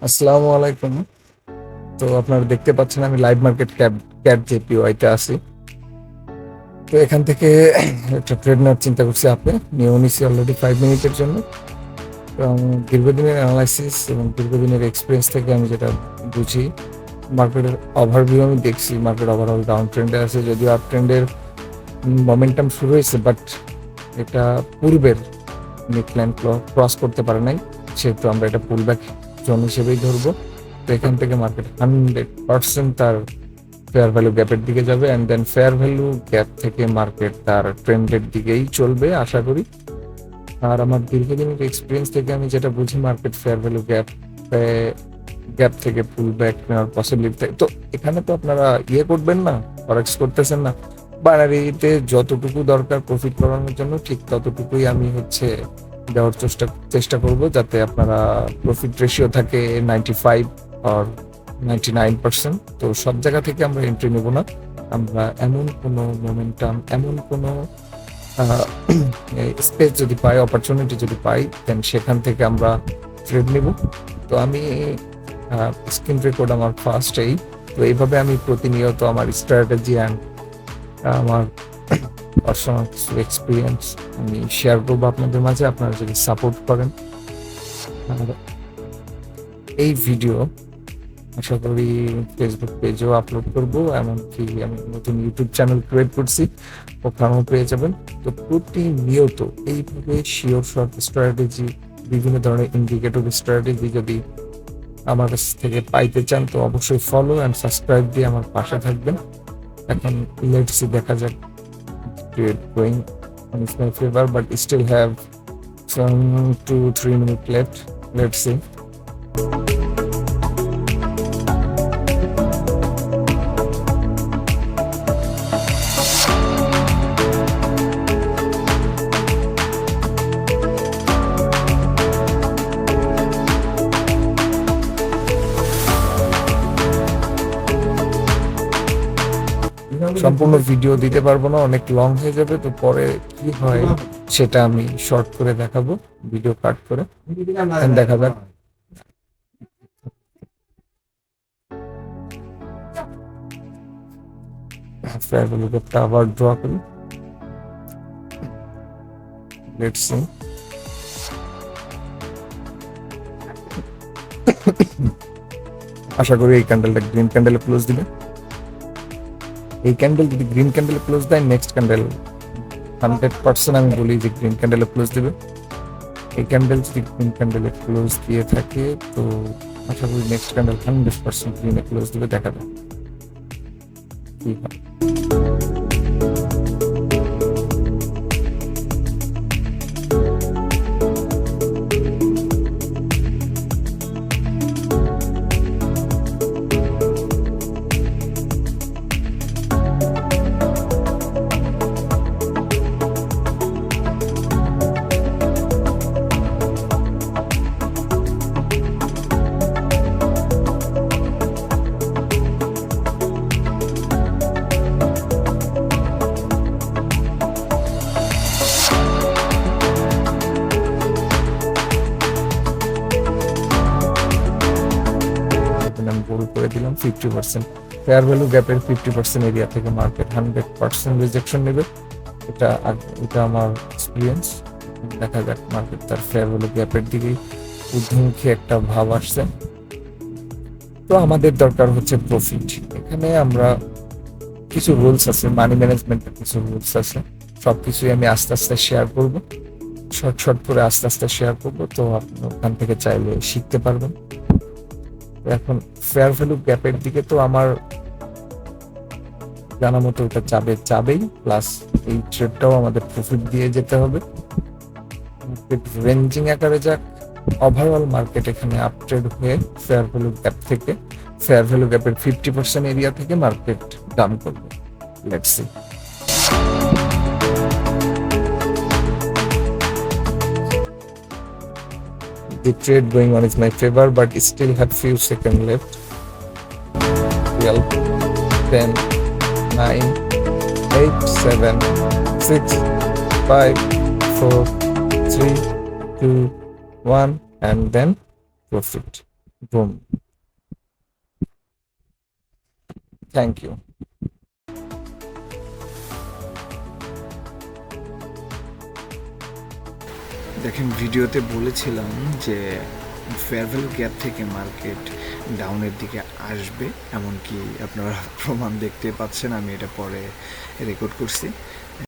আসসালামু আলাইকুম। তো আপনারা দেখতে পাচ্ছেন আমি লাইভ মার্কেট ক্যাট জেপিওয়াইতে আছি। তো এখান থেকে একটা ট্রেড নেওয়ার চিন্তা করছি আপে নিয়ে নিছি অলরেডি 5 মিনিটের জন্য। এবং দীর্ঘদিনের অ্যানালাইসিস এবং দীর্ঘদিনের এক্সপিরিয়েন্স থেকে আমি যেটা বুঝি, মার্কেটের ওভারভিউ আমি দেখছি মার্কেট ওভারঅল ডাউন ট্রেন্ডে আছে, যদিও আপ ট্রেন্ডের মোমেন্টাম শুরু হয়েছে, বাট এটা পূর্বের নেকলাইন ক্রস করতে পারে নাই, সেহেতু আমরা এটা পুলব্যাক জোন হিসেবেই ধরবো। তো এখান থেকে মার্কেট 100% তার ফেয়ার ভ্যালু গ্যাপের দিকে যাবে, and then fair value gap থেকে মার্কেট তার ট্রেন্ডের দিকেই চলবে আশা করি। আর আমার দীর্ঘদিনের এক্সপিরিয়েন্স থেকে আমি যেটা বুঝি, মার্কেট ফেয়ার ভ্যালু গ্যাপ থেকে পুল ব্যাক নেওয়ার পসিবিলিটি থাকে। তো এখানে তো আপনারা করবেন না, ফরেক্স করতেছেন না, বাইনারিতে যতটুকু দরকার প্রফিট করানোর জন্য ঠিক ততটুকুই আমি দেওয়ার চেষ্টা করব, যাতে আপনারা প্রফিট রেশিও থাকে 95 আর 99%। তো সব জায়গা থেকে আমরা এন্ট্রি নেব না, আমরা এমন কোনো মোমেন্টাম, এমন কোনো স্পেস যদি পাই, অপরচুনিটি যদি পাই, দেন সেখান থেকে আমরা ট্রেড নেব। তো আমি স্ক্রিন রেকর্ড আমার ফার্স্টেই। তো এইভাবে আমি প্রতিনিয়ত আমার স্ট্র্যাটেজি অ্যান্ড আমার পার্সোনাল কিছু এক্সপিরিয়েন্স আমি শেয়ার করবো আপনাদের মাঝে, আপনারা যদি সাপোর্ট করেন। আর এই ভিডিও আশা করি ফেসবুক পেজেও আপলোড করবো, এমনকি আমি নতুন ইউটিউব চ্যানেল ক্রিয়েট করছি, ওখানেও পেয়ে যাবেন। তো প্রতিনিয়ত এইভাবে শিওর শর্ট স্ট্র্যাটেজি, বিভিন্ন ধরনের ইন্ডিকেটর স্ট্র্যাটেজি যদি আমার কাছ থেকে পাইতে চান, তো অবশ্যই ফলো অ্যান্ড সাবস্ক্রাইব দিয়ে আমার পাশে থাকবেন। এখন লেটস সি, দেখা যাক। Trade going on is my favor, but still have some 2-3 minutes left. Let's see. সম্পূর্ণ ভিডিও দিতে পারবো না, অনেক লং হয়ে যাবে। তো পরে কি হয় সেটা আমি শর্ট করে দেখাবো, ভিডিও কাট করে। দেখা যাক। ফেয়ার ভ্যালু গ্যাপটা আবার ড্র করি, লেটস সি। আশা করি এই ক্যান্ডেলটা গ্রিন ক্যান্ডেলে ক্লোজ দিবে। এই ক্যান্ডেল যদি গ্রিন ক্যান্ডেলে ক্লোজ দেয়, নেক্সট ক্যান্ডেল 100% আমি বলি যে গ্রিন ক্যান্ডেলে ক্লোজ দেবে। এই ক্যান্ডেল যদি গ্রিন ক্যান্ডেলে ক্লোজ দিয়ে থাকে, তো আশা করি নেক্সট ক্যান্ডেল 100% গ্রিনে ক্লোজ দেবে। দেখা যাক কি হয়। আমি বোল্ড করে দিলাম 50%। ফেয়ার ভ্যালু গ্যাপের 50% এরিয়া থেকে মার্কেট 100% রিজেকশন নেবে। এটা আমার এক্সপিরিয়েন্স। দেখা যাক, মার্কেট তার ফেয়ার ভ্যালু গ্যাপের দিকেই ঊর্ধ্বমুখী একটা ভাব আসছে। তো আমাদের দরকার হচ্ছে প্রফিট। এখানে আমরা কিছু রুলস আছে, মানি ম্যানেজমেন্টের কিছু রুলস আছে, সবকিছুই আমি আস্তে আস্তে শেয়ার করব, শর্ট করে আস্তে আস্তে শেয়ার করব। তো আপনি ওখান থেকে চাইলে শিখতে পারবেন। এখন ফেয়ার ভ্যালু গ্যাপের দিকে তো আমার জানা মতো এটা যাবেই, প্লাস এই ট্রেডটাও আমাদের প্রফিট দিয়ে যেতে হবে। মার্কেট রেঞ্জিং আকারে যাক, ওভারঅল মার্কেট এখানে আপ ট্রেড হয়ে ফেয়ার ভ্যালু গ্যাপ থেকে, ফেয়ার ভ্যালু গ্যাপের 50% এরিয়া থেকে মার্কেট ডাউন করবে। Let's see. The trade going on is my favor, but still have few seconds left. 12, 10, 9, 8, 7, 6, 5, 4, 3, 2, 1, and then profit. Boom. Thank you. দেখেন, ভিডিওতে বলেছিলাম যে fair value gap থেকে market ডাউনের দিকে আসবে, এমনকি আপনারা প্রমাণ দেখতে পাচ্ছেন, আমি এটা পরে রেকর্ড করছি।